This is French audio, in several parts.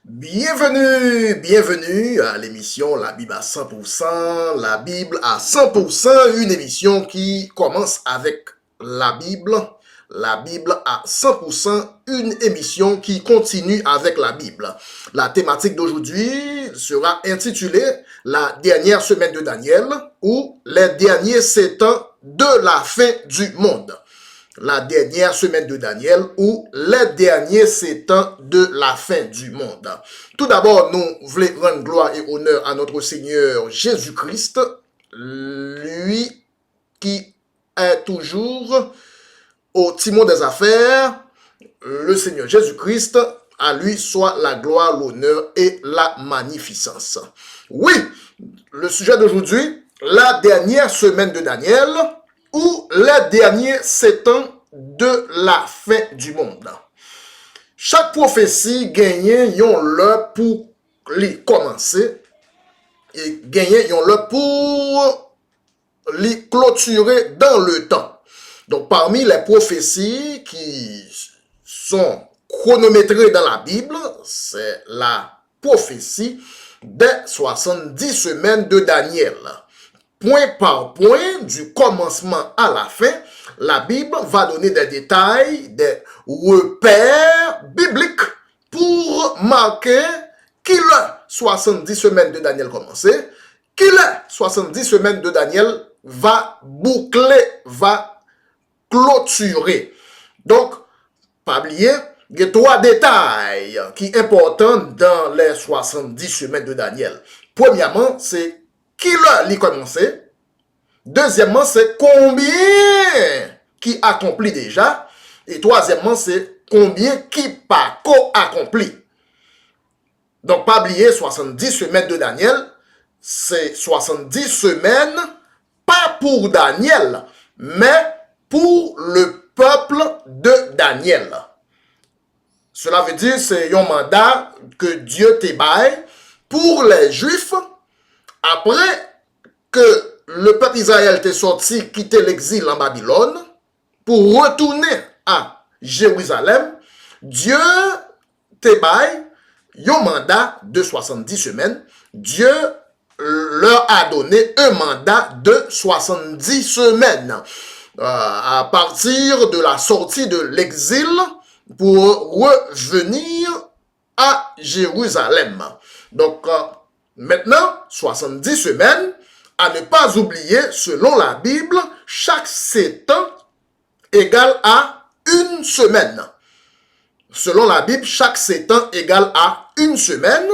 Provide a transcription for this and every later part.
Bienvenue à l'émission La Bible à 100%, La Bible à 100%, une émission qui commence avec la Bible à 100%, une émission qui continue avec la Bible. La thématique d'aujourd'hui sera intitulée La dernière semaine de Daniel ou Les derniers 7 ans de la fin du monde. La dernière semaine de Daniel ou les derniers 7 ans de la fin du monde. Tout d'abord, nous voulons rendre gloire et honneur à notre Seigneur Jésus-Christ, lui qui est toujours au timon des affaires, le Seigneur Jésus-Christ, à lui soit la gloire, l'honneur et la magnificence. Oui, le sujet d'aujourd'hui, la dernière semaine de Daniel, ou les derniers 7 ans de la fin du monde. Chaque prophétie gagne yon l'heure pour les commencer et gagne yon l'heure pour les clôturer dans le temps. Donc parmi les prophéties qui sont chronométrées dans la Bible, c'est la prophétie des 70 semaines de Daniel. Point par point, du commencement à la fin, la Bible va donner des détails, des repères bibliques pour marquer qui les 70 semaines de Daniel commencé, qui les 70 semaines de Daniel va boucler, va clôturer. Donc, pas oublier, il y a 3 détails qui sont importants dans les 70 semaines de Daniel. Premièrement, c'est qui l'a commencé. Deuxièmement, c'est combien qui accomplit déjà. Et troisièmement, c'est combien qui pas co-accompli. Donc, pas oublier, 70 semaines de Daniel, c'est 70 semaines, pas pour Daniel, mais pour le peuple de Daniel. Cela veut dire c'est un mandat que Dieu te baille pour les Juifs après que le peuple Israël était sorti, quitter l'exil en Babylone, pour retourner à Jérusalem. Dieu te baille un mandat de 70 semaines. Dieu leur a donné un mandat de 70 semaines. À partir de la sortie de l'exil pour revenir à Jérusalem. Donc, maintenant, 70 semaines, à ne pas oublier, selon la Bible, chaque 7 ans égale à une semaine. Selon la Bible, chaque 7 ans égale à une semaine.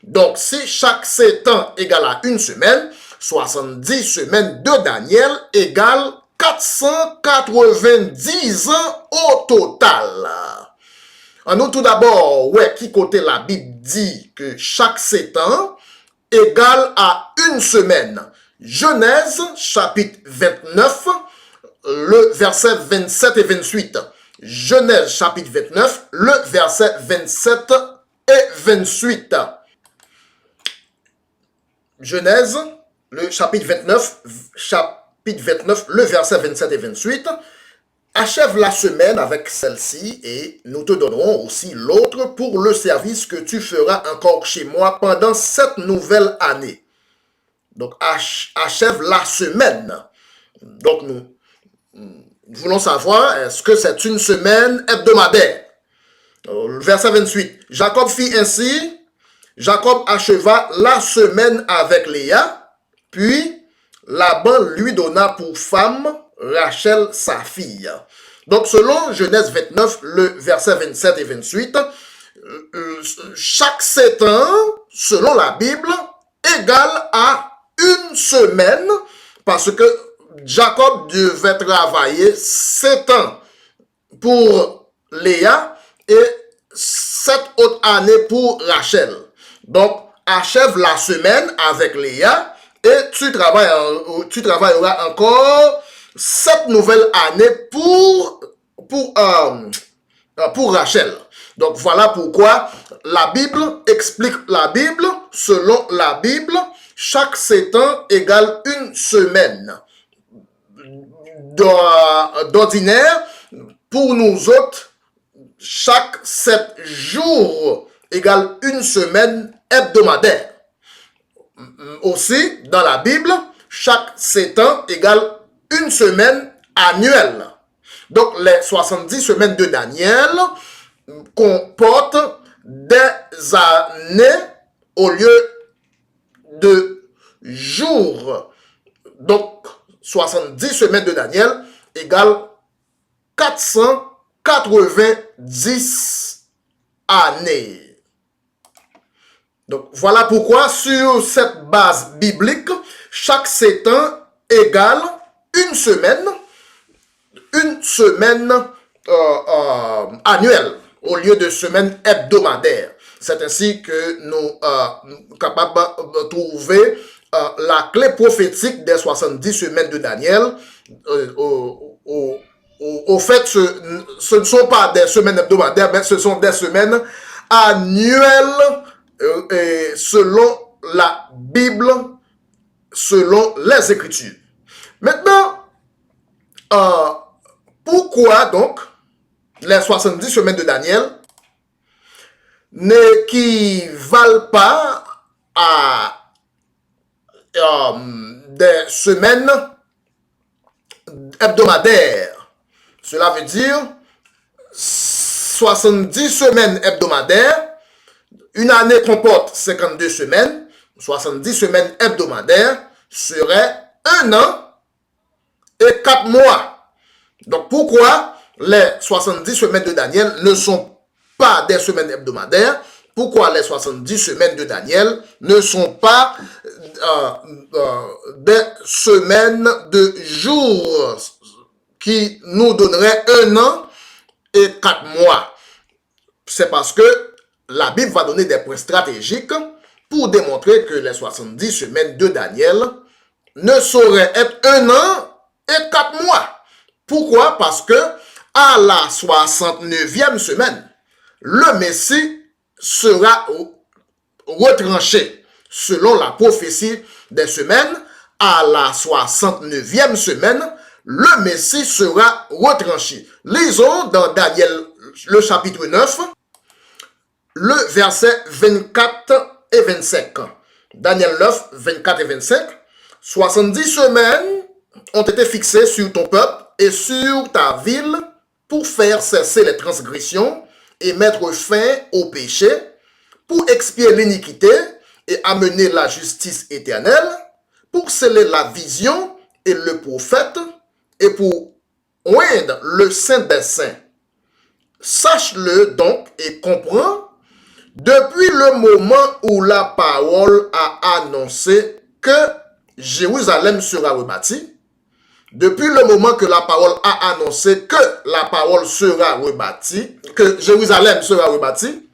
Donc, si chaque 7 ans égale à une semaine, 70 semaines de Daniel égale 490 ans au total. En nous, tout d'abord, ouais, qui côté la Bible dit que chaque 7 ans égale à une semaine. Genèse, chapitre 29, le verset 27 et 28. Genèse, chapitre 29, le verset 27 et 28. Genèse, le chapitre 29, le verset 27 et 28. Achève la semaine avec celle-ci et nous te donnerons aussi l'autre pour le service que tu feras encore chez moi pendant cette nouvelle année. Donc, achève la semaine. Donc, nous voulons savoir, est-ce que c'est une semaine hebdomadaire? Verset 28. Jacob fit ainsi. Jacob acheva la semaine avec Léa, puis Laban lui donna pour femme Rachel, sa fille. Donc, selon Genèse 29, le verset 27 et 28, chaque 7 ans, selon la Bible, égale à une semaine, parce que Jacob devait travailler 7 ans pour Léa et 7 autres années pour Rachel. Donc, achève la semaine avec Léa et tu travailleras encore 7 nouvelles années pour Rachel. Donc, voilà pourquoi la Bible explique la Bible. Selon la Bible, chaque 7 ans égale une semaine. D'ordinaire, pour nous autres, chaque 7 jours égale une semaine hebdomadaire. Aussi, dans la Bible, chaque 7 ans égale une semaine annuelle. Donc, les 70 semaines de Daniel comportent des années au lieu de jours. Donc, 70 semaines de Daniel égale 490 années. Donc, voilà pourquoi, sur cette base biblique, chaque 7 ans égale une semaine annuelle au lieu de semaine hebdomadaire. C'est ainsi que nous sommes capables de trouver la clé prophétique des 70 semaines de Daniel. Au fait, ce ne sont pas des semaines hebdomadaires, mais ce sont des semaines annuelles selon la Bible, selon les Écritures. Maintenant, pourquoi donc les 70 semaines de Daniel n'équivalent pas à des semaines hebdomadaires? Cela veut dire 70 semaines hebdomadaires. Une année comporte 52 semaines. 70 semaines hebdomadaires serait 1 an et 4 mois. Donc pourquoi les 70 semaines de Daniel ne sont pas des semaines hebdomadaires? Pourquoi les 70 semaines de Daniel ne sont pas des semaines de jours qui nous donneraient 1 an et 4 mois? C'est parce que la Bible va donner des points stratégiques pour démontrer que les 70 semaines de Daniel ne sauraient être 1 an et 4 mois. Pourquoi? Parce que à la 69e semaine, le Messie sera retranché. Selon la prophétie des semaines, à la 69e semaine, le Messie sera retranché. Lisons dans Daniel, le chapitre 9, le verset 24 et 25. Daniel 9, 24 et 25. 70 semaines ont été fixées sur ton peuple et sur ta ville pour faire cesser les transgressions et mettre fin au péché, pour expier l'iniquité et amener la justice éternelle, pour sceller la vision et le prophète, et pour oindre le Saint des Saints. Sache-le donc et comprends, depuis le moment où la parole a annoncé que Jérusalem sera rebâtie, depuis le moment que la parole a annoncé que la parole sera rebâtie, que Jérusalem sera rebâtie,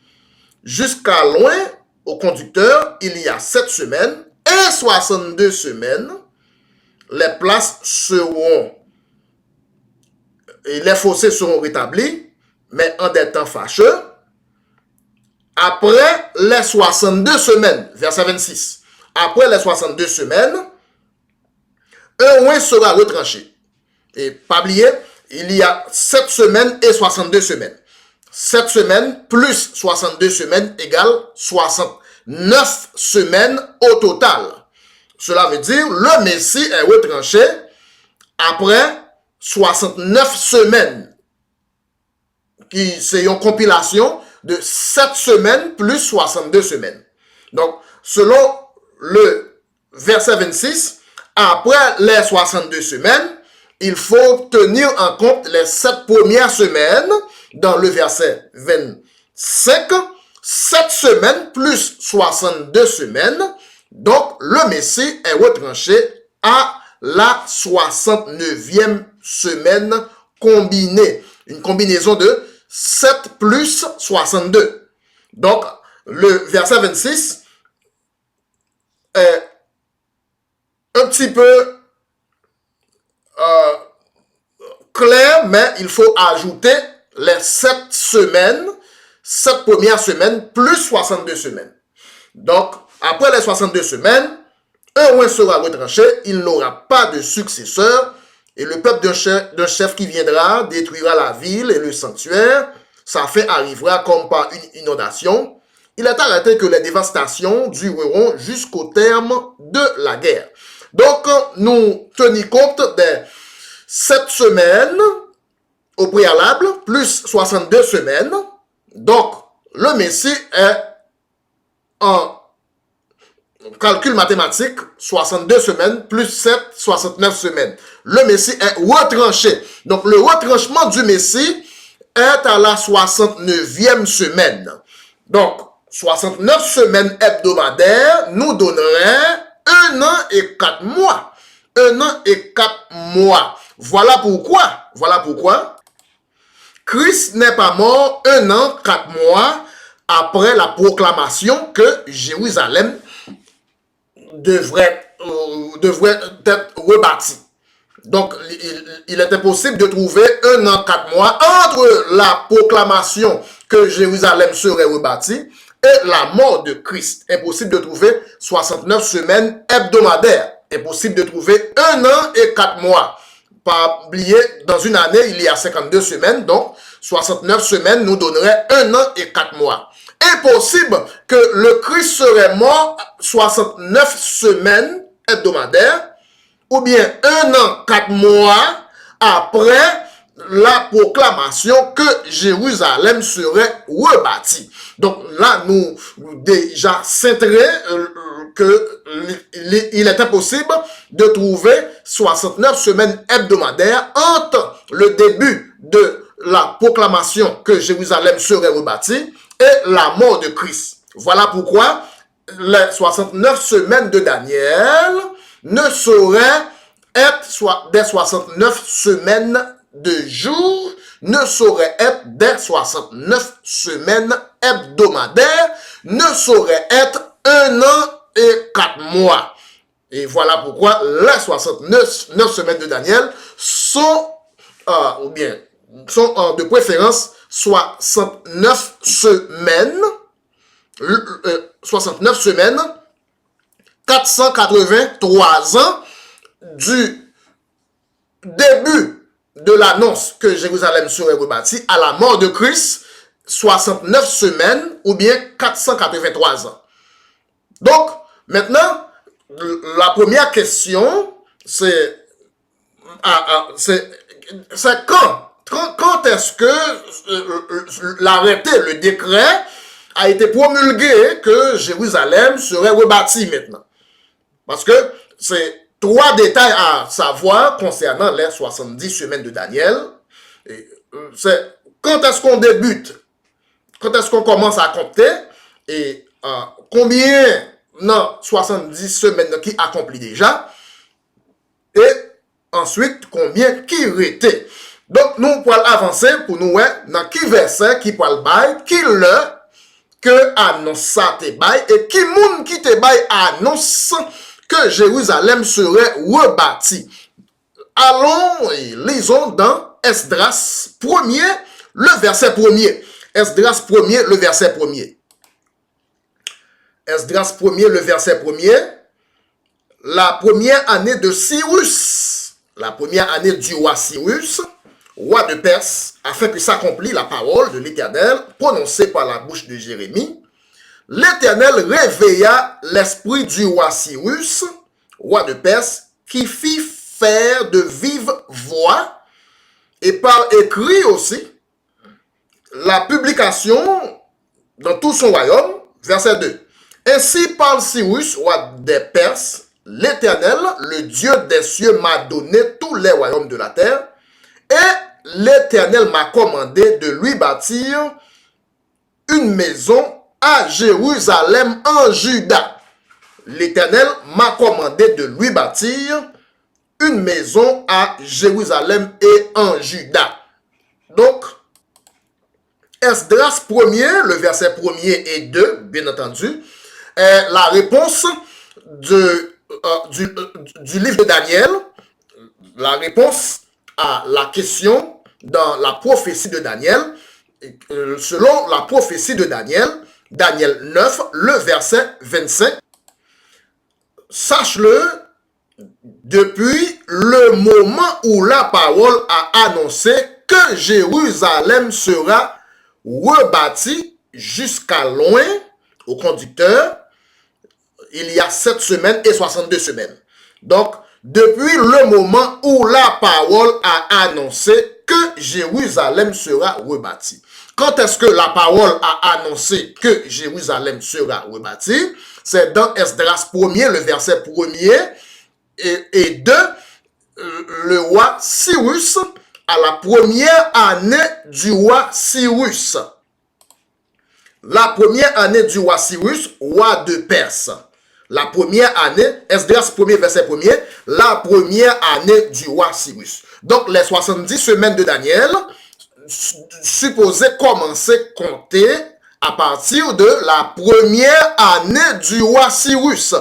jusqu'à loin, au conducteur, il y a 7 semaines et 62 semaines, les places seront, et les fossés seront rétablis, mais en des temps fâcheux. Après les 62 semaines, verset 26, après les 62 semaines, un oin sera retranché. Et pas oublier, il y a 7 semaines et 62 semaines. 7 semaines plus 62 semaines égale 69 semaines au total. Cela veut dire le Messie est retranché après 69 semaines. C'est une compilation de 7 semaines plus 62 semaines. Donc, selon le verset 26, après les 62 semaines, il faut tenir en compte les 7 premières semaines dans le verset 25, 7 semaines plus 62 semaines. Donc, le Messie est retranché à la 69e semaine combinée. Une combinaison de 7 plus 62. Donc, le verset 26 est un petit peu clair, mais il faut ajouter les 7 semaines, 7 premières semaines, plus 62 semaines. Donc, après les 62 semaines, un oin sera retranché, il n'aura pas de successeur, et le peuple d'un chef qui viendra détruira la ville et le sanctuaire. Sa fin arrivera comme par une inondation. il est arrêté que les dévastations dureront jusqu'au terme de la guerre. Donc, nous tenons compte des 7 semaines au préalable, plus 62 semaines. Donc, le Messie est en calcul mathématique, 62 semaines, plus 7, 69 semaines. Le Messie est retranché. Donc, le retranchement du Messie est à la 69e semaine. Donc, 69 semaines hebdomadaires nous donneraient 1 an et 4 mois. 1 an et 4 mois. Voilà pourquoi Christ n'est pas mort 1 an, 4 mois après la proclamation que Jérusalem devrait être rebâti. Donc, il est impossible de trouver 1 an, 4 mois entre la proclamation que Jérusalem serait rebâti et la mort de Christ. Impossible de trouver 69 semaines hebdomadaires. Impossible de trouver 1 an et 4 mois. Pas oublier, dans une année, il y a 52 semaines, donc 69 semaines nous donnerait 1 an et 4 mois. Impossible que le Christ serait mort 69 semaines hebdomadaires, ou bien 1 an, 4 mois après la proclamation que Jérusalem serait rebâti. Donc là, nous déjà centré qu'il est impossible de trouver 69 semaines hebdomadaires entre le début de la proclamation que Jérusalem serait rebâti et la mort de Christ. Voilà pourquoi les 69 semaines de Daniel ne sauraient être soit des 69 semaines de jours, ne sauraient être des 69 semaines hebdomadaires, ne sauraient être 1 an et 4 mois. Et voilà pourquoi les 69 semaines de Daniel sont, sont de préférence 69 semaines, 483 ans du début de l'annonce que Jérusalem serait rebâti à la mort de Christ, 69 semaines ou bien 483 ans. Donc, maintenant, la première question, c'est quand est-ce que l'arrêté, le décret a été promulgué que Jérusalem serait rebâti maintenant? Parce que c'est 3 détails à savoir concernant les 70 semaines de Daniel. C'est quand est-ce qu'on débute, quand est-ce qu'on commence à compter et combien dans 70 semaines qui accomplit déjà et ensuite combien qui rete. Donc nous pouvons avancer pour nous dans qui verset qui peut bail, qui le que annonce ça te bail et qui moun qui te bail annonce que Jérusalem serait rebâti. Allons et lisons dans Esdras 1er, le verset 1er. Esdras 1er, le verset 1er. Esdras 1er, le verset 1er. La première année de Cyrus, la première année du roi Cyrus, roi de Perse, afin que s'accomplit la parole de l'Éternel prononcée par la bouche de Jérémie, l'Éternel réveilla l'esprit du roi Cyrus, roi de Perse, qui fit faire de vive voix et par écrit aussi la publication dans tout son royaume. Verset 2. Ainsi parle Cyrus, roi des Perses, l'Éternel, le Dieu des cieux, m'a donné tous les royaumes de la terre, et l'Éternel m'a commandé de lui bâtir une maison à Jérusalem en Juda. L'Éternel m'a commandé de lui bâtir une maison à Jérusalem et en Juda. Donc, Esdras 1er, le verset 1er et 2, bien entendu, est la réponse du livre de Daniel, la réponse à la question dans la prophétie de Daniel, selon la prophétie de Daniel, Daniel 9, le verset 25. Sache-le, depuis le moment où la parole a annoncé que Jérusalem sera rebâti jusqu'à loin au conducteur, il y a 7 semaines et 62 semaines. Donc, depuis le moment où la parole a annoncé que Jérusalem sera rebâtie. Quand est-ce que la parole a annoncé que Jérusalem sera rebâtie? C'est dans Esdras 1er, le verset 1er et 2, le roi Cyrus, à la première année du roi Cyrus. La première année du roi Cyrus, roi de Perse. La première année, Esdras 1er, verset 1er, la première année du roi Cyrus. Donc, les 70 semaines de Daniel, supposées commencer à compter à partir de la première année du roi Cyrus.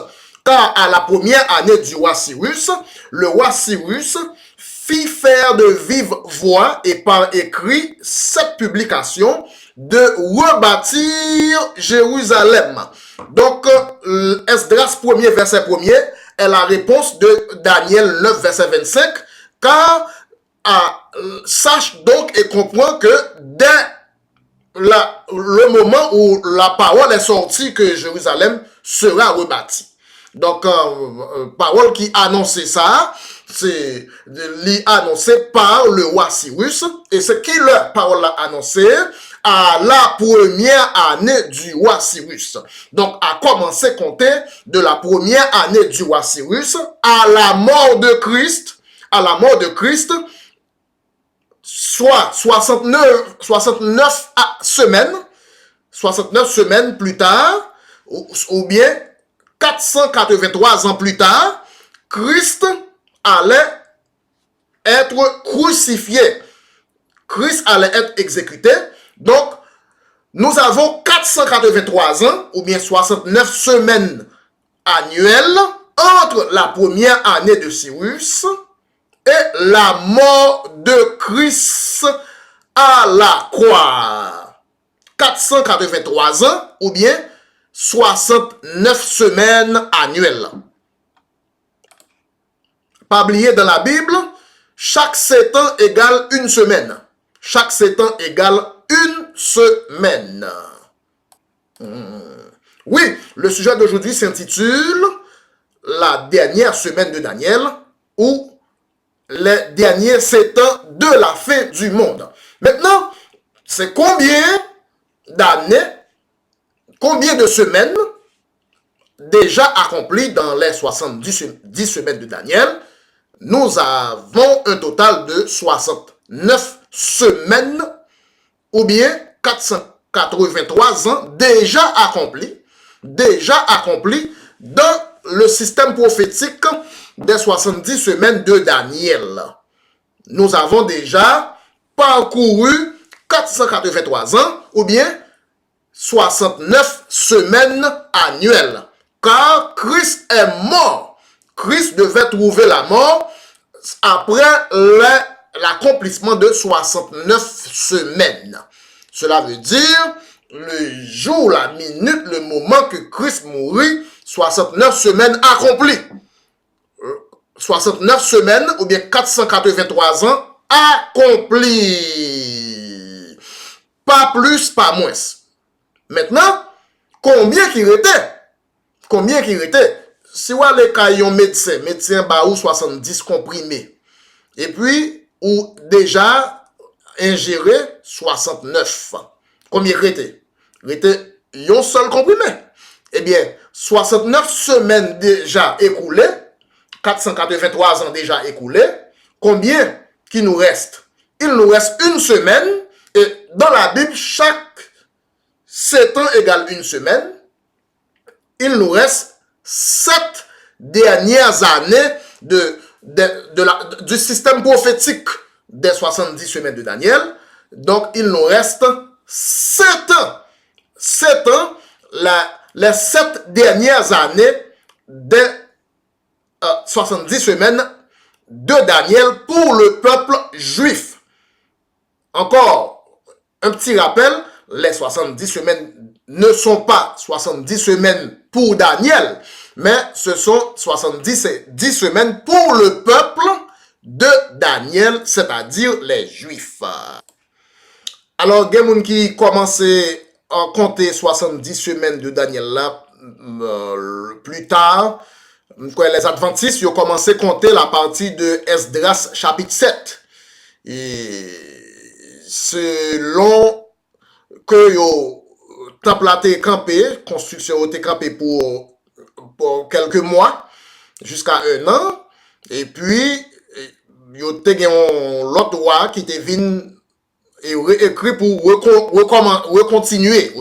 Car à la première année du roi Cyrus, le roi Cyrus fit faire de vive voix et par écrit cette publication de rebâtir Jérusalem. Donc, Esdras 1er, verset 1er, est la réponse de Daniel 9, verset 25, car sache donc et comprends que dès le moment où la parole est sortie que Jérusalem sera rebâtie. Donc, parole qui annonçait ça, c'est annoncé par le roi Cyrus, et ce qui la parole a annoncé à la première année du roi Cyrus. Donc, à commencer à compter de la première année du roi Cyrus à la mort de Christ, soit 69 semaines plus tard, ou bien 483 ans plus tard, Christ allait être crucifié. Christ allait être exécuté. Donc, nous avons 483 ans, ou bien 69 semaines annuelles, entre la première année de Cyrus et la mort de Christ à la croix. 483 ans, ou bien 69 semaines annuelles. Pas oublier dans la Bible, chaque 7 ans égale une semaine. Chaque 7 ans égale une semaine. Oui, le sujet d'aujourd'hui s'intitule La dernière semaine de Daniel ou les derniers 7 ans de la fin du monde. Maintenant, c'est combien d'années, combien de semaines déjà accomplies dans les 70 semaines de Daniel? Nous avons un total de 69 semaines ou bien 483 ans déjà accomplis dans le système prophétique des 70 semaines de Daniel. Nous avons déjà parcouru 483 ans ou bien 69 semaines annuelles. Car Christ est mort. Christ devait trouver la mort après l'accomplissement de 69 semaines. Cela veut dire le jour, la minute, le moment que Christ mourit, 69 semaines accomplies. 69 semaines ou bien 483 ans accomplis. Pas plus, pas moins. Maintenant, combien qu'il était? Si vous allez à un médecin ba ou 70 comprimés, et puis, ou déjà ingéré 69. Combien il était? Il était un seul comprimé. Eh bien, 69 semaines déjà écoulées, 483 ans déjà écoulés, combien qui nous reste? Il nous reste une semaine, et dans la Bible, chaque 7 ans égale une semaine. Il nous reste 7 dernières années du système prophétique des 70 semaines de Daniel. Donc, il nous reste 7 ans. 7 ans, les 7 dernières années des 70 semaines de Daniel pour le peuple juif. Encore un petit rappel, les 70 semaines ne sont pas 70 semaines pour Daniel, mais ce sont 70 semaines pour le peuple de Daniel, c'est-à-dire les Juifs. Alors, il y a des gens qui commencent compter 70 semaines de Daniel là, plus tard, les Adventistes ont commencé à compter la partie de Esdras chapitre 7. Et selon que yo temple a été campé, construction a été campé pour quelques mois, jusqu'à 1 an, et puis yo te gen l'autre roi qui te vin et écrit pour recontinuer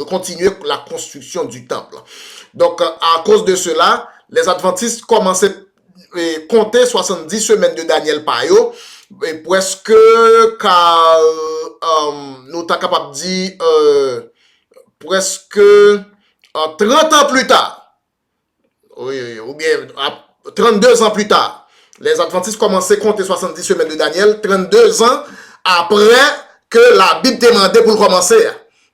la construction du temple. Donc, à cause de cela, les Adventistes commençaient à compter 70 semaines de Daniel Payo, et presque, car nous sommes capables de dire, presque 30 ans plus tard, oui, ou bien 32 ans plus tard, les Adventistes commençaient à compter 70 semaines de Daniel, 32 ans après que la Bible demandait pour commencer.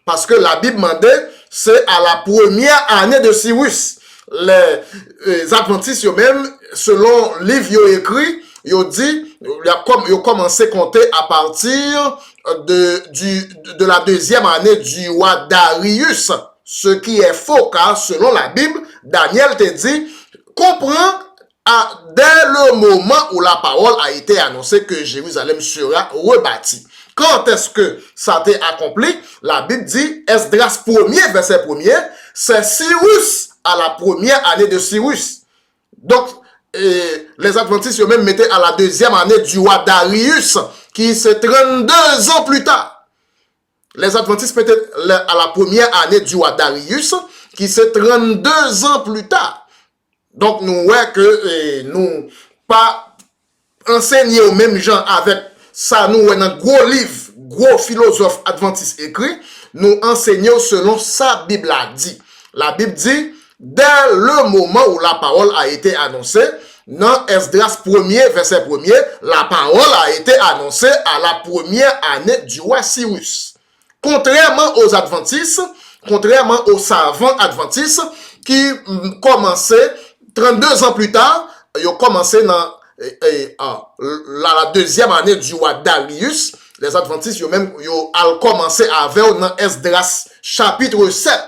Parce que la Bible demandait, c'est à la première année de Cyrus. Les Adventistes eux-mêmes, selon le livre écrit, ils ont dit, ils ont commencé à compter à partir de la deuxième année du roi Darius. Ce qui est faux, car selon la Bible, Daniel te dit, comprends dès le moment où la parole a été annoncée que Jérusalem sera rebâtie. Quand est-ce que ça a été accompli? La Bible dit, Esdras 1er, verset 1er, c'est Cyrus à la première année de Cyrus. Donc, les Adventistes eux-mêmes mettaient à la deuxième année du roi Darius, qui c'est 32 ans plus tard. Les Adventistes mettaient à la première année du roi Darius, qui c'est 32 ans plus tard. Donc, nous voyons que nous pas enseigner aux mêmes gens avec ça, nous, dans un gros livre, gros philosophe adventiste écrit, nous enseignons selon sa Bible a dit. La Bible dit, dès le moment où la parole a été annoncée, dans Esdras 1er, verset 1er, la parole a été annoncée à la première année du roi Cyrus. Contrairement aux adventistes, contrairement aux savants adventistes, qui commençaient 32 ans plus tard, ils ont commencé dans la deuxième année du roi Darius. Les Adventistes ont même commencé avec dans Esdras chapitre 7.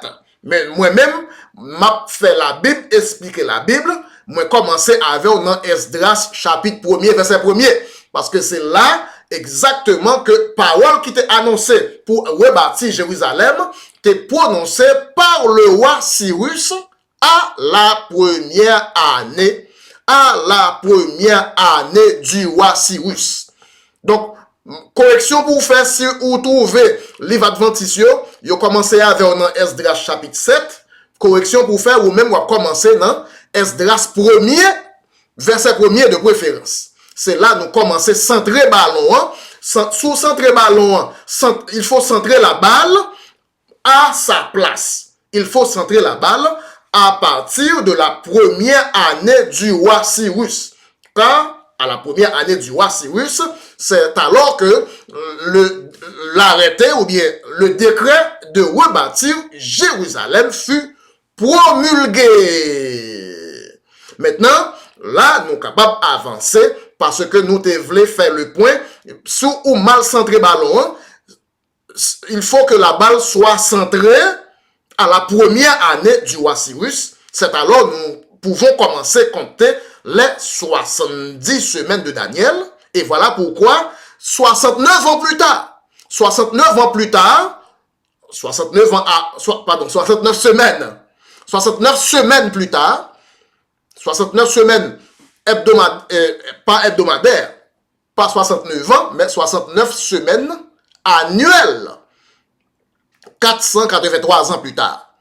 Mais moi-même, m'a fait la Bible, expliquer la Bible, moi commencé avec dans Esdras chapitre 1er, verset 1er. Parce que c'est là exactement que parole qui était annoncée pour rebâtir Jérusalem était prononcée par le roi Cyrus à la première année du roi Cyrus. Donc, correction pour faire si vous trouvez livre adventiste, vous commencez avec dans Esdras chapitre 7. Correction pour faire ou même vous commencez dans Esdras 1er, verset 1er de préférence. C'est là nous commençons à centrer ballon. Sous centrer ballon, il faut centrer la balle à sa place. Il faut centrer la balle à partir de la première année du roi Cyrus. Car à la première année du roi Cyrus, c'est alors que l'arrêté ou bien le décret de rebâtir Jérusalem fut promulgué. Maintenant, là, nous sommes capables d'avancer parce que nous devons faire le point sous ou mal centré ballon. Il faut que la balle soit centrée à la première année du roi Cyrus. C'est alors nous pouvons commencer à compter les 70 semaines de Daniel. Et voilà pourquoi 69 ans plus tard, 69 ans plus tard, 69 semaines, 69 semaines plus tard, 69 semaines pas hebdomadaires, pas 69 ans, mais 69 semaines annuelles, 483 ans plus tard.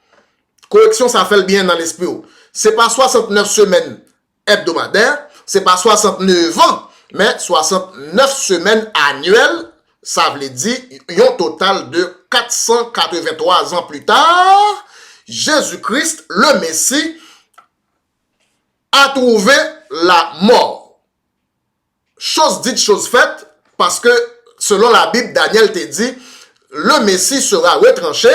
Correction, ça fait le bien dans l'esprit. C'est pas 69 semaines hebdomadaires, c'est pas 69 ans, mais 69 semaines annuelles, ça veut dire un total de 483 ans plus tard, Jésus-Christ, le Messie, a trouvé la mort. Chose dite, chose faite, parce que selon la Bible, Daniel te dit, le Messie sera retranché,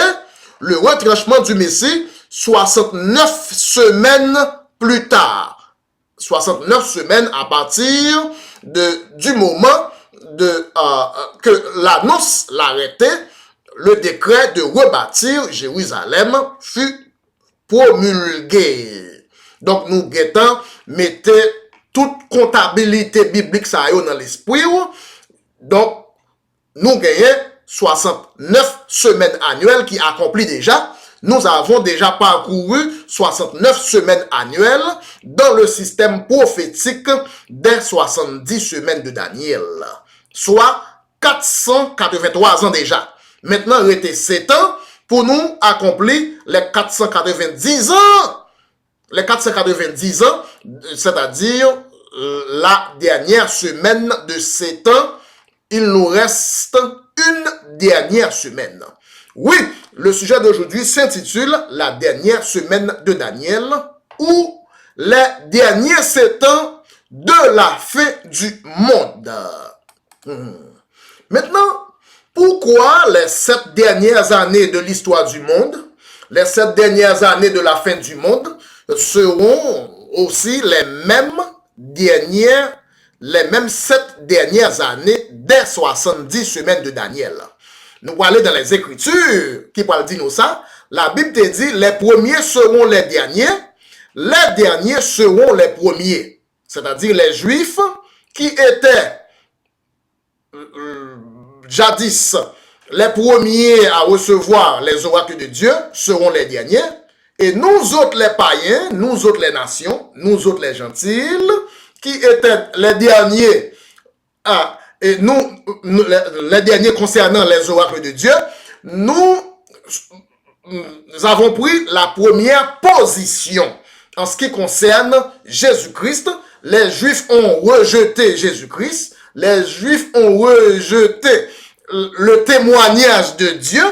le retranchement du Messie, 69 semaines plus tard. 69 semaines à partir du moment que l'annonce l'arrêté le décret de rebâtir Jérusalem fut promulgué. Donc, nous guettons, mettez toute comptabilité biblique ça dans l'esprit. Donc, nous gagnons 69 semaines annuelles qui accomplit déjà. Nous avons déjà parcouru 69 semaines annuelles dans le système prophétique des 70 semaines de Daniel. Soit 483 ans déjà. Maintenant, il était 7 ans pour nous accomplir les 490 ans. Les 490 ans, c'est-à-dire la dernière semaine de 7 ans, il nous reste une dernière semaine. Oui, le sujet d'aujourd'hui s'intitule La dernière semaine de Daniel ou les derniers 7 ans de la fin du monde. Maintenant, pourquoi les 7 dernières années de l'histoire du monde, les 7 dernières années de la fin du monde seront aussi les mêmes 7 dernières années des 70 semaines de Daniel? Nous allons aller dans les Écritures qui parlent de nous ça. La Bible te dit les premiers seront les derniers seront les premiers. C'est-à-dire les Juifs qui étaient jadis les premiers à recevoir les oracles de Dieu seront les derniers. Et nous autres les païens, nous autres les nations, nous autres les gentils, qui étaient les derniers et les derniers concernant les oracles de Dieu, nous avons pris la première position en ce qui concerne Jésus-Christ. Les Juifs ont rejeté Jésus-Christ. Les Juifs ont rejeté le témoignage de Dieu.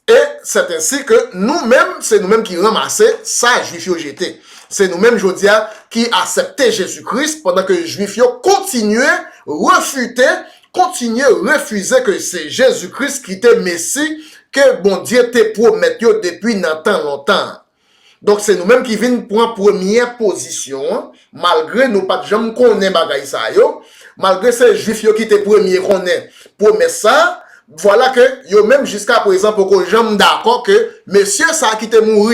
Et c'est ainsi que nous-mêmes, c'est nous-mêmes qui ramassons ça, Juifs ont jeté. C'est nous-mêmes, je dis, qui acceptaient Jésus-Christ pendant que les Juifs continuaient, refutaient, refusaient que c'est Jésus-Christ qui était Messie, que bon Dieu te promet depuis longtemps. Donc c'est nous-mêmes qui venons prendre première position, malgré nous pas de gens connaissent bagay ça yo, malgré ces Juifs qui étaient premiers connaissent promet ça. Voilà que yo même jusqu'à présent pour que j'aime d'accord que monsieur ça qui était mort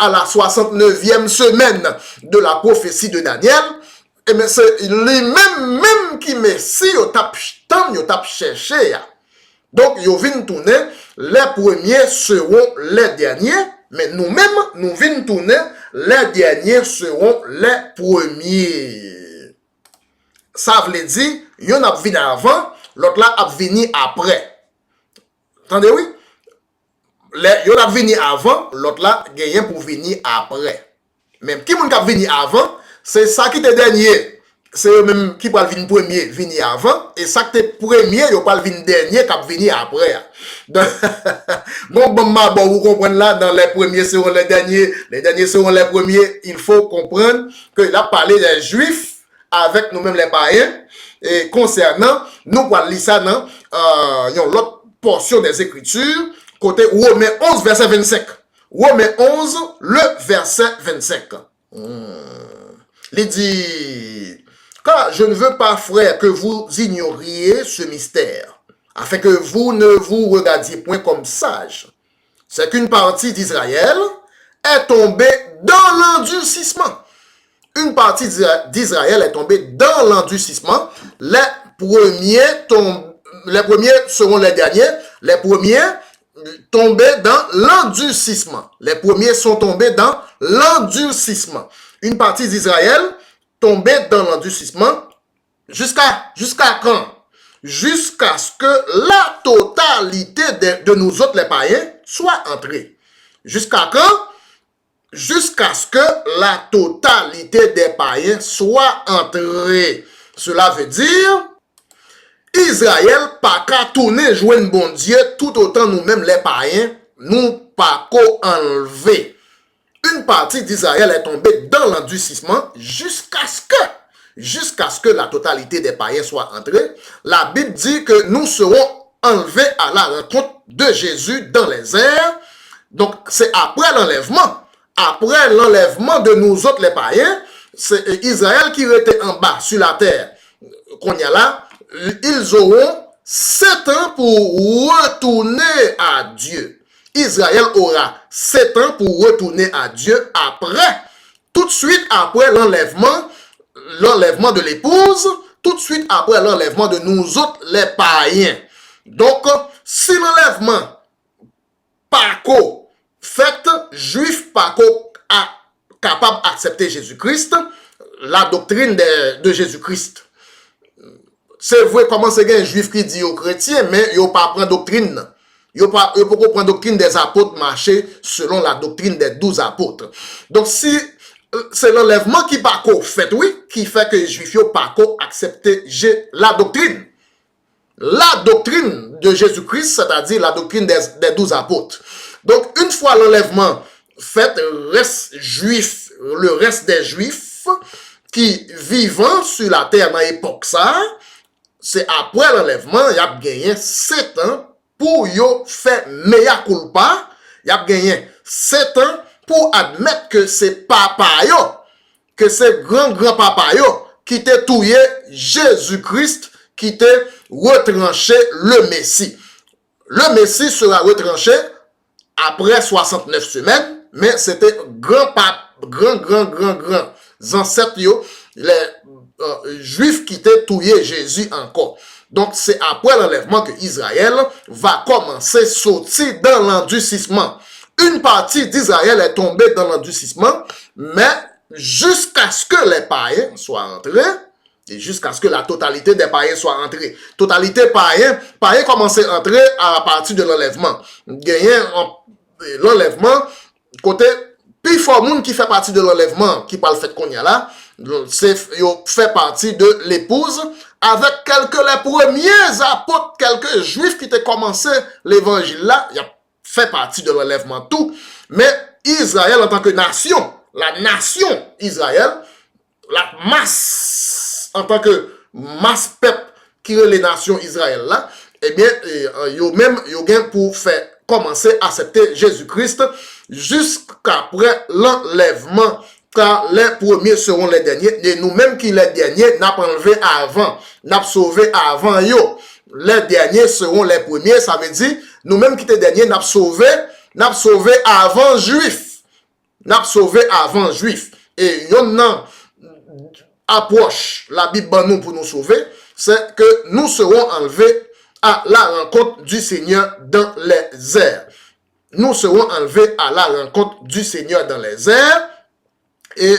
à la 69e semaine de la prophétie de Daniel, et mais c'est lui-même qui messie yo tap cherché. Donc yo vinn tourner les premiers seront les derniers, mais nous-mêmes nous vinn tourner les derniers seront les premiers. Ça veut dire yon a vinn avant, l'autre là a venu après. Entendez oui? Yon a venu avant, l'autre là gagne pour venir après. Même qui moun k'ap venu avant, c'est ça qui te dernier. C'est eux même qui va venir premier, venir avant, et ça qui te premier, yon va venir dernier, k'ap venir après. Donc, bon, vous comprenez là, dans les premiers seront les derniers seront les premiers. Il faut comprendre qu'il a parlé des Juifs avec nous-mêmes les païens, et concernant, nous allons lire ça dans l'autre portion des Écritures, côté Romains 11, verset 25. Romains 11, le verset 25. Il dit, car je ne veux pas, frère, que vous ignoriez ce mystère, afin que vous ne vous regardiez point comme sages. C'est qu'une partie d'Israël est tombée dans l'endurcissement. Une partie d'Israël est tombée dans l'endurcissement. Les premiers seront les derniers. Les premiers tombés dans l'endurcissement. Les premiers sont tombés dans l'endurcissement. Une partie d'Israël tombée dans l'endurcissement. Jusqu'à quand? Jusqu'à ce que la totalité de nous autres les païens soit entrée. Jusqu'à quand? Jusqu'à ce que la totalité des païens soit entrée. Cela veut dire, Israël pas qu'à tourner joindre bon Dieu, tout autant nous-mêmes les païens, nous pas qu'à enlever. Une partie d'Israël est tombée dans l'endurcissement jusqu'à ce que la totalité des païens soit entrée. La Bible dit que nous serons enlevés à la rencontre de Jésus dans les airs. Donc c'est après l'enlèvement. Après l'enlèvement de nous autres les païens, c'est Israël qui était en bas sur la terre. Qu'on y a là, ils auront 7 ans pour retourner à Dieu. Israël aura 7 ans pour retourner à Dieu après, tout de suite après l'enlèvement de l'épouse, tout de suite après l'enlèvement de nous autres, les païens. Donc, si l'enlèvement Paco fait, juif Paco a capable d'accepter Jésus-Christ, la doctrine de Jésus-Christ. C'est vrai comment c'est un juif qui dit aux chrétiens, mais il n'a pas prendre doctrine. Il n'a pas prendre doctrine des apôtres marcher selon la doctrine des 12 apôtres. Donc si c'est l'enlèvement qui Paco fait, oui, qui fait que les juifs n'ont pas accepté la doctrine. La doctrine de Jésus-Christ, c'est-à-dire la doctrine des 12 apôtres. Donc, une fois l'enlèvement fait, le reste des juifs qui vivant sur la terre dans l'époque ça, c'est après l'enlèvement, il a gagné 7 ans pour faire mea culpa, il a gagné 7 ans pour admettre que c'est papa yo, que c'est grand-papa yo qui t'a tué Jésus-Christ, qui t'a retranché le Messie. Le Messie sera retranché après 69 semaines, mais c'était grand ancêtres, les juifs qui étaient tués Jésus encore. Donc c'est après l'enlèvement que Israël va commencer à sortir dans l'endurcissement. Une partie d'Israël est tombée dans l'endurcissement, mais jusqu'à ce que les païens soient entrés, et jusqu'à ce que la totalité des païens soit entrée. Totalité païens commençaient à entrer à partir de l'enlèvement. L'enlèvement, côté, puis il faut un monde qui fait partie de l'enlèvement, qui parle fait qu'on y a là, c'est fait partie de l'épouse, avec les premiers apôtres, quelques juifs qui ont commencé l'évangile là, il a fait partie de l'enlèvement tout, mais Israël en tant que nation, la nation Israël, la masse, en tant que masse peuple qui est les nations Israël là, eh bien, yo gain pour faire commencer à accepter Jésus-Christ jusqu'après l'enlèvement, car les premiers seront les derniers, et nous-mêmes qui les derniers n'a pas enlevé avant, n'a sauvé avant yo. Les derniers seront les premiers, ça veut dire, nous-mêmes qui les derniers n'a sauvé avant juif. N'a sauvé avant juif. Et yon nan approche la Bible nous pour nous sauver, c'est que nous serons enlevés à la rencontre du Seigneur dans les airs. Nous serons enlevés à la rencontre du Seigneur dans les airs. Et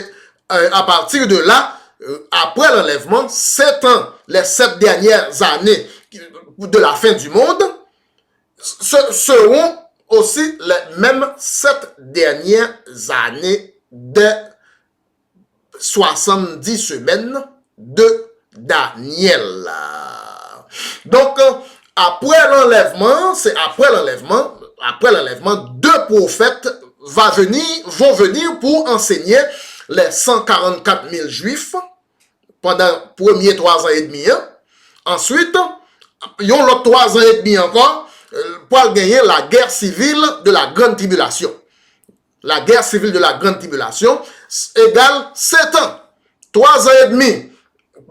à partir de là, après l'enlèvement, 7 ans, les 7 dernières années de la fin du monde, seront aussi les mêmes 7 dernières années de 70 semaines de Daniel. Donc, après l'enlèvement, deux prophètes vont venir pour enseigner les 144 000 juifs pendant les premiers 3 ans et demi. Ensuite, il y a l'autre 3 ans et demi encore pour gagner la guerre civile de la grande tribulation. La guerre civile de la grande tribulation égale 7 ans. 3 ans et demi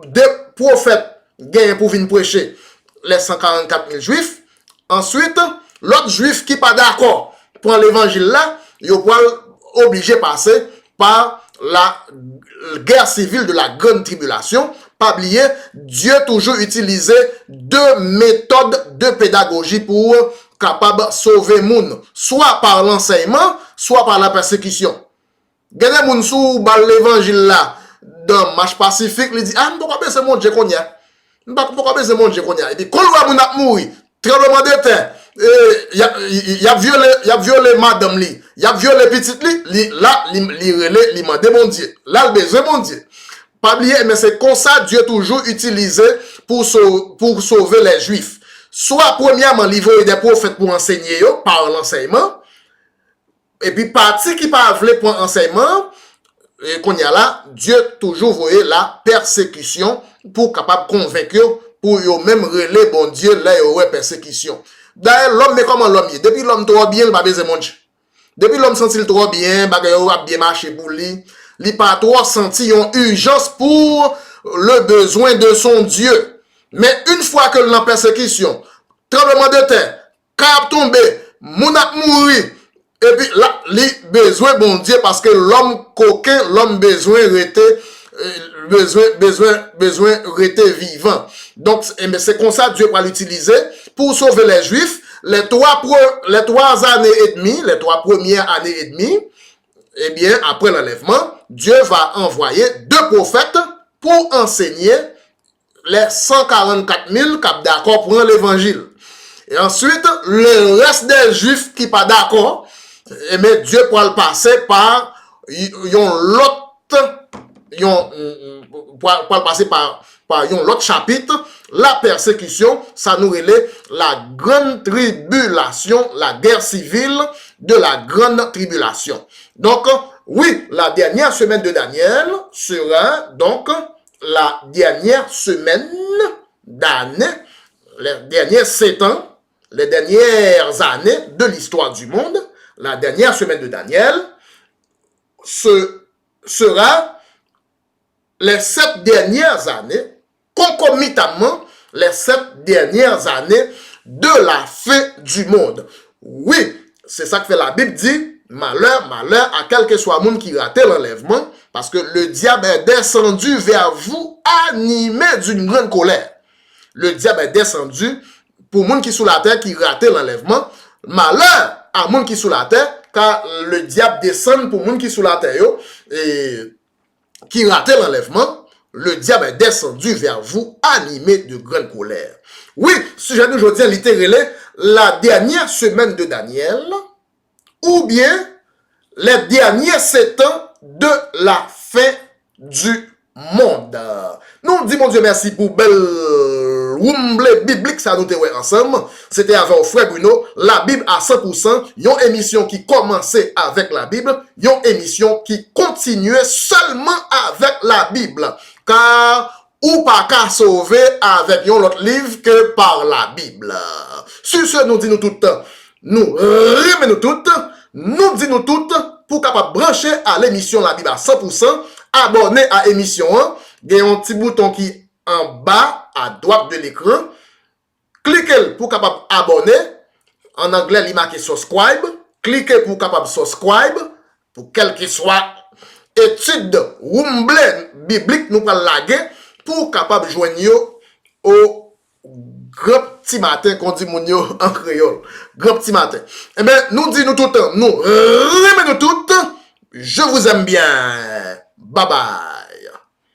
de prophètes gagnent pour venir prêcher les 144 000 juifs. Ensuite, l'autre juif qui n'est pas d'accord pour l'évangile là, il va obligé de passer par la guerre civile de la grande tribulation. Pas oublier, Dieu toujours utilisé 2 méthodes de pédagogie pour capable sauver moun, soit par l'enseignement, soit par la persécution. Gagné moun sou bal l'évangile là dans marche pacifique, il dit ah pourquoi c'est mon Dieu qu'on y a. Pourquoi c'est mon Dieu qu'on y a. Et puis quand on va mourir, tremblement de terre, il a violé madame li, il a violé petite li, là il demande mon Dieu. Là le besoin mon Dieu. Pas oublier, mais c'est comme ça Dieu toujours utilisé pour sauver les Juifs. Soit premièrement livrer des prophètes pour enseigner yo, par l'enseignement, et puis partie qui pas voulu pour enseignement, et qu'on y a là, Dieu toujours voyait la persécution pour capable convaincre yo, pour yo même relais bon Dieu là yo ouais persécution. D'ailleurs l'homme mais comment l'homme depuis l'homme trop bien il pas besoin manger. Depuis l'homme senti trop bien, bagay yo va bien marcher pour lui. Il pas trop senti une urgence pour le besoin de son Dieu. Mais une fois que la persécution, tremblement de terre, cap tombé, moun ap mouri, et puis là, li besoin bon Dieu parce que l'homme coquin, l'homme besoin rester vivant. Donc, c'est comme ça Dieu va l'utiliser pour sauver les Juifs. Les trois années et demie, les 3 premières années et demie, eh bien, après l'enlèvement, Dieu va envoyer 2 prophètes pour enseigner les 144 000 qui sont d'accord pour l'évangile. Et ensuite, le reste des Juifs qui sont pas d'accord, eh bien, Dieu pourra le passer par l'autre chapitre, la persécution, ça nous relève la grande tribulation, la guerre civile de la grande tribulation. Donc, oui, la dernière semaine de Daniel sera donc la dernière semaine d'année, les derniers 7 ans, les dernières années de l'histoire du monde. La dernière semaine de Daniel sera les 7 dernières années, concomitamment les 7 dernières années de la fin du monde. Oui, c'est ça que fait la Bible dit, malheur, malheur à quel que soit le monde qui rate l'enlèvement, parce que le diable est descendu vers vous animé d'une grande colère. Le diable est descendu pour le monde qui est sous la terre qui rate l'enlèvement. Malheur à monde qui est sous la terre, car le diable descend pour le monde qui est sous la terre et qui rate l'enlèvement. Le diable est descendu vers vous animé de grande colère. Oui, sujet d'aujourd'hui, littéralement, la dernière semaine de Daniel, ou bien les derniers 7 ans de la fin du monde. Nous disons, mon Dieu, merci pour belle Wumble biblique, ça nous était ensemble. C'était avec frère Bruno, la Bible à 100%, une émission qui commençait avec la Bible, une émission qui continuait seulement avec la Bible. Car ou pas qu'à sauver avec un autre livre que par la Bible. Sur ce, nous disons tout le temps, nous remettons toutes, nous disons toutes, pour capable brancher à l'émission La Bible à 100%, abonner à l'émission 1, il y a un petit bouton qui est en bas à droite de l'écran. Cliquez pour capable abonner. En anglais, il marque subscribe. Cliquez pour capable subscribe. Pour quel que soit étude Wumble biblique, nous allons laguer pour capable joindre au grand petit matin qu'on dit mon yo en créole. Grand petit matin. Eh bien, nous disons tout le temps, nous remettons tout. Je vous aime bien. Bye bye.